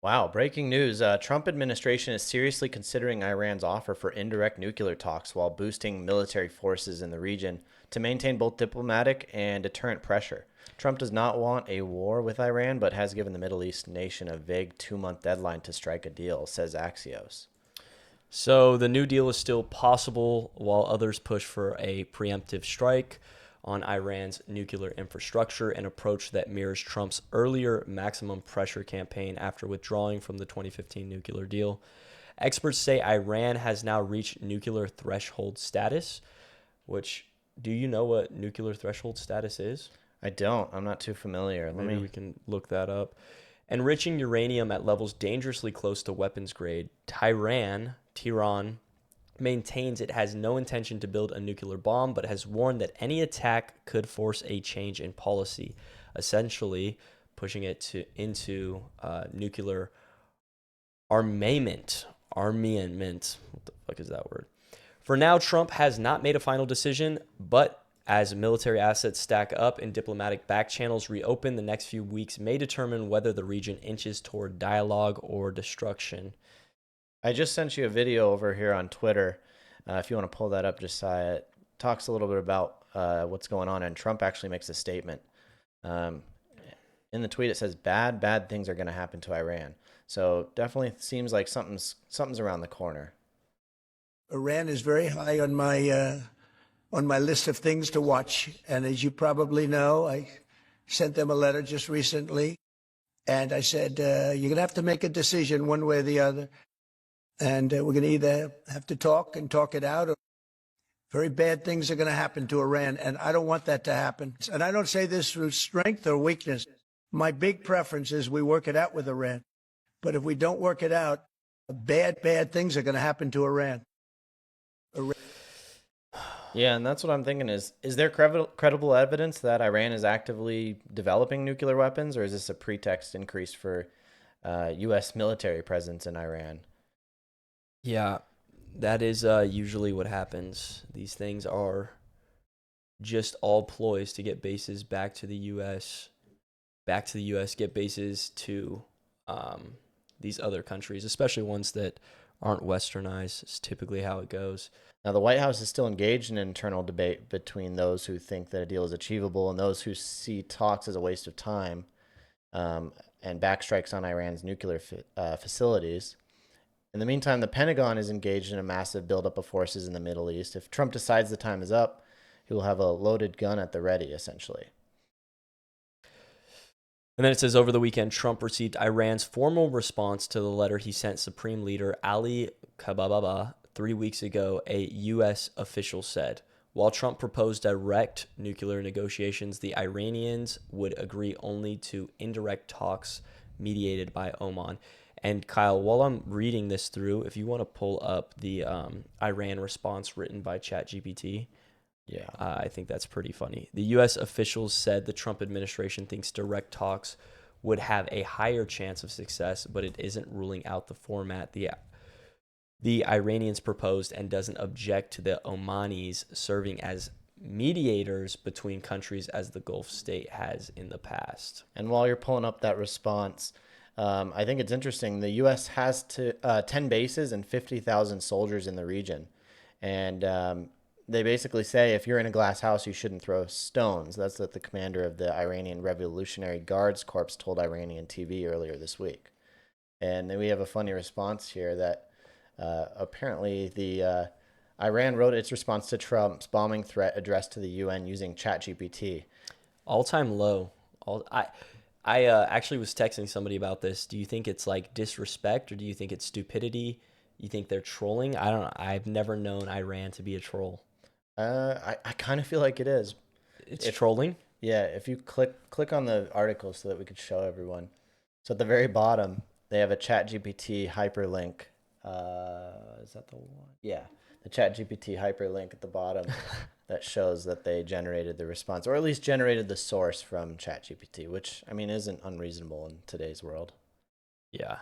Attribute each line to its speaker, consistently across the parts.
Speaker 1: Wow, breaking news. Trump administration is seriously considering Iran's offer for indirect nuclear talks while boosting military forces in the region to maintain both diplomatic and deterrent pressure. Trump does not want a war with Iran, but has given the Middle East nation a vague 2 month deadline to strike a deal, says Axios.
Speaker 2: So the New Deal is still possible while others push for a preemptive strike on Iran's nuclear infrastructure, an approach that mirrors Trump's earlier maximum pressure campaign after withdrawing from the 2015 nuclear deal. Experts say Iran has now reached nuclear threshold status, which, do you know what nuclear threshold status is?
Speaker 1: I don't. I'm not too familiar. Let
Speaker 2: Maybe
Speaker 1: me.
Speaker 2: we can look that up. Enriching uranium at levels dangerously close to weapons grade, Tehran maintains it has no intention to build a nuclear bomb, but has warned that any attack could force a change in policy, essentially pushing it into nuclear armament. Armament. What the fuck is that word? For now, Trump has not made a final decision, but as military assets stack up and diplomatic back channels reopen, the next few weeks may determine whether the region inches toward dialogue or destruction.
Speaker 1: I just sent you a video over here on Twitter. If you want to pull that up, Josiah, it talks a little bit about what's going on, and Trump actually makes a statement. Um, in the tweet, it says, bad things are going to happen to Iran. So definitely seems like something's around the corner.
Speaker 3: Iran is very high on my list of things to watch. And as you probably know, I sent them a letter just recently, and I said, you're going to have to make a decision one way or the other. And we're going to either have to talk and talk it out, or very bad things are going to happen to Iran. And I don't want that to happen. And I don't say this through strength or weakness. My big preference is we work it out with Iran. But if we don't work it out, bad things are going to happen to Iran.
Speaker 1: Yeah, and that's what I'm thinking is there credible evidence that Iran is actively developing nuclear weapons, or is this a pretext increase for U.S. military presence in Iran?
Speaker 2: Yeah, that is usually what happens. These things are just all ploys to get bases back to the U.S., get bases to these other countries, especially ones that aren't westernized. It's typically how it goes.
Speaker 1: Now, the White House is still engaged in an internal debate between those who think that a deal is achievable and those who see talks as a waste of time um, and backstrikes on Iran's nuclear facilities. In the meantime, the Pentagon is engaged in a massive buildup of forces in the Middle East. If Trump decides the time is up, he will have a loaded gun at the ready, essentially.
Speaker 2: And then it says over the weekend, Trump received Iran's formal response to the letter he sent Supreme Leader Ali Khababa 3 weeks ago, a U.S. official said. While Trump proposed direct nuclear negotiations, the Iranians would agree only to indirect talks mediated by Oman. And Kyle, while I'm reading this through, if you want to pull up the Iran response written by ChatGPT,
Speaker 1: Yeah.
Speaker 2: I think that's pretty funny. The U.S. officials said the Trump administration thinks direct talks would have a higher chance of success, but it isn't ruling out the format the Iranians proposed and doesn't object to the Omanis serving as mediators between countries as the Gulf state has in the past.
Speaker 1: And while you're pulling up that response, I think it's interesting. The U.S. has 10 bases and 50,000 soldiers in the region. And they basically say if you're in a glass house, you shouldn't throw stones. That's what the commander of the Iranian Revolutionary Guards Corps told Iranian TV earlier this week. And then we have a funny response here that apparently the Iran wrote its response to Trump's bombing threat addressed to the UN using ChatGPT.
Speaker 2: All time low. I actually was texting somebody about this. Do you think it's like disrespect or do you think it's stupidity? You think they're trolling? I don't know. I've never known Iran to be a troll.
Speaker 1: I kind of feel like it is.
Speaker 2: It's
Speaker 1: If
Speaker 2: trolling?
Speaker 1: Yeah, if you click on the article so that we could show everyone. So at the very bottom, they have a ChatGPT hyperlink. Is that the one? Yeah, the ChatGPT hyperlink at the bottom that shows that they generated the response, or at least generated the source from ChatGPT, which I mean isn't unreasonable in today's world.
Speaker 2: Yeah.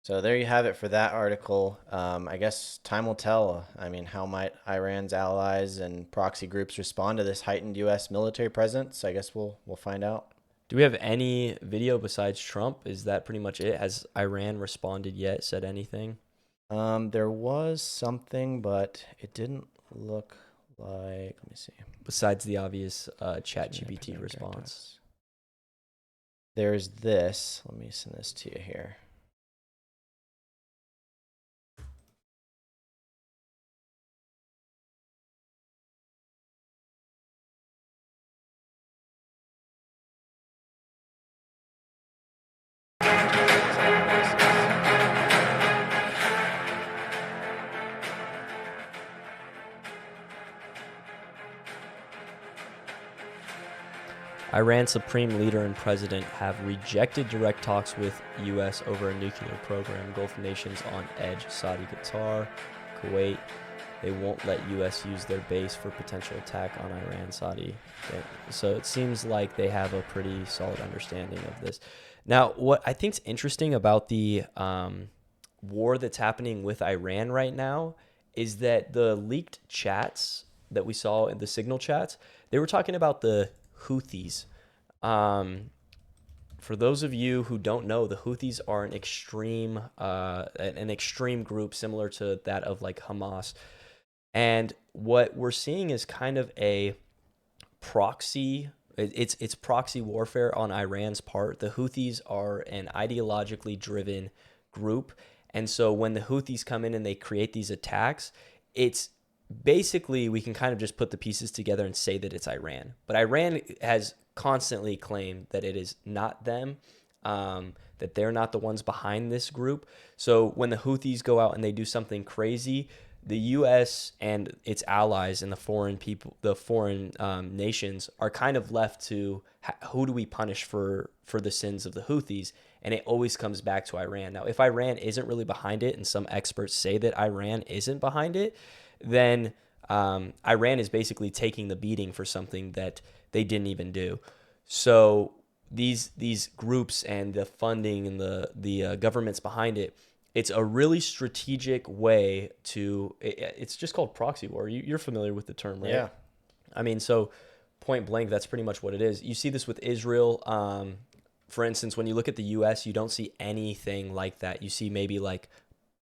Speaker 1: So there you have it for that article. I guess time will tell. I mean, how might Iran's allies and proxy groups respond to this heightened U.S. military presence? I guess we'll find out
Speaker 2: Do we have any video besides Trump? Is that pretty much it? Has Iran responded yet? Said anything?
Speaker 1: There was something, but it didn't look like. Let me see.
Speaker 2: Besides the obvious chat
Speaker 1: Submit
Speaker 2: GPT
Speaker 1: epidemic
Speaker 2: response.
Speaker 1: directives. There's this. Let me send this to you here.
Speaker 2: Iran's supreme leader and president have rejected direct talks with U.S. over a nuclear program. Gulf nations on edge. Saudi, Qatar, Kuwait. They won't let U.S. use their base for potential attack on Iran, Saudi. So it seems like they have a pretty solid understanding of this. Now, what I think is interesting about the war that's happening with Iran right now is that the leaked chats that we saw in the signal chats, they were talking about the Houthis. For those of you who don't know, the Houthis are an extreme group similar to that of like Hamas. And what we're seeing is kind of a proxy. It's proxy warfare on Iran's part. The Houthis are an ideologically driven group, and so when the Houthis come in and they create these attacks, it's basically we can kind of just put the pieces together and say that it's Iran. But Iran has constantly claimed that it is not them, that they're not the ones behind this group. So when the Houthis go out and they do something crazy, the U.S. and its allies and the foreign nations are kind of left to who do we punish for the sins of the Houthis, and it always comes back to Iran. Now, if Iran isn't really behind it, and some experts say that Iran isn't behind it, then Iran is basically taking the beating for something that they didn't even do. So these groups and the funding and the governments behind it, it's a really strategic way to. It's just called proxy war. You're familiar with the term, right?
Speaker 1: Yeah.
Speaker 2: I mean, so point blank, that's pretty much what it is. You see this with Israel. For instance, when you look at the U.S., you don't see anything like that. You see maybe like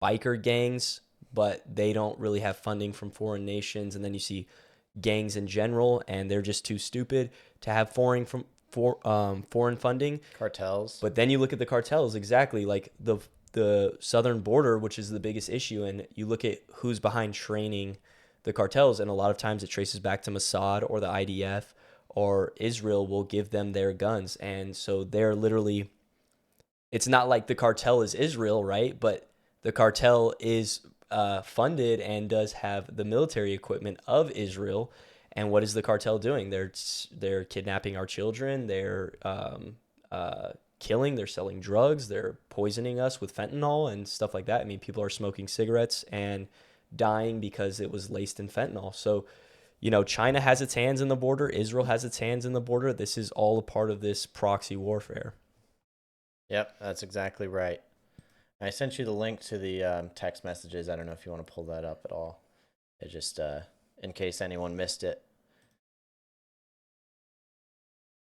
Speaker 2: biker gangs, but they don't really have funding from foreign nations. And then you see gangs in general, and they're just too stupid to have foreign funding.
Speaker 1: Cartels.
Speaker 2: But then you look at the cartels, exactly like the southern border, which is the biggest issue, and you look at who's behind training the cartels, and a lot of times it traces back to Mossad or the IDF, or Israel will give them their guns. And so they're literally, it's not like the cartel is Israel, right? But the cartel is funded and does have the military equipment of Israel. And what is the cartel doing? They're kidnapping our children. They're killing. They're selling drugs. They're poisoning us with fentanyl and stuff like that. I mean, people are smoking cigarettes and dying because it was laced in fentanyl. So, China has its hands in the border. Israel has its hands in the border. This is all a part of this proxy warfare.
Speaker 1: Yep, that's exactly right. I sent you the link to the text messages. I don't know if you want to pull that up at all. It just in case anyone missed it.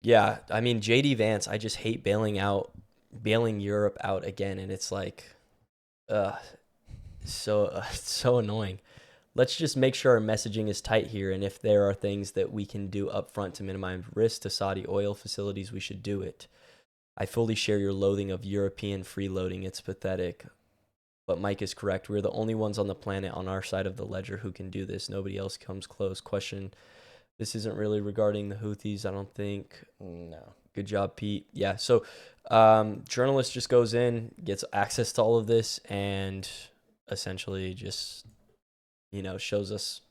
Speaker 2: Yeah, I mean, JD Vance, I just hate bailing Europe out again, and it's like, so annoying. Let's just make sure our messaging is tight here, and if there are things that we can do up front to minimize risk to Saudi oil facilities, we should do it. I fully share your loathing of European freeloading. It's pathetic. But Mike is correct. We're the only ones on the planet on our side of the ledger who can do this. Nobody else comes close. Question, this isn't really regarding the Houthis, I don't think.
Speaker 1: No.
Speaker 2: Good job, Pete. Yeah, so journalist just goes in, gets access to all of this, and essentially just, shows us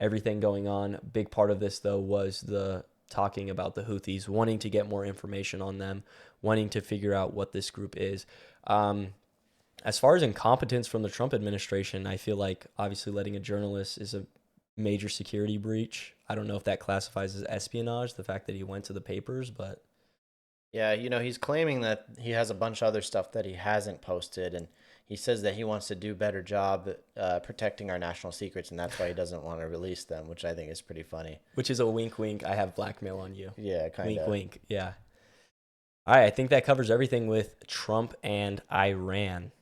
Speaker 2: everything going on. Big part of this, though, was the talking about the Houthis, wanting to get more information on them, wanting to figure out what this group is. As far as incompetence from the Trump administration, I feel like obviously letting a journalist is a major security breach. I don't know if that classifies as espionage, the fact that he went to the papers, but...
Speaker 1: Yeah, he's claiming that he has a bunch of other stuff that he hasn't posted, and he says that he wants to do a better job protecting our national secrets, and that's why he doesn't want to release them, which I think is pretty funny.
Speaker 2: Which is a wink, wink, I have blackmail on you.
Speaker 1: Yeah, kind
Speaker 2: wink,
Speaker 1: of.
Speaker 2: wink, yeah. All right, I think that covers everything with Trump and Iran.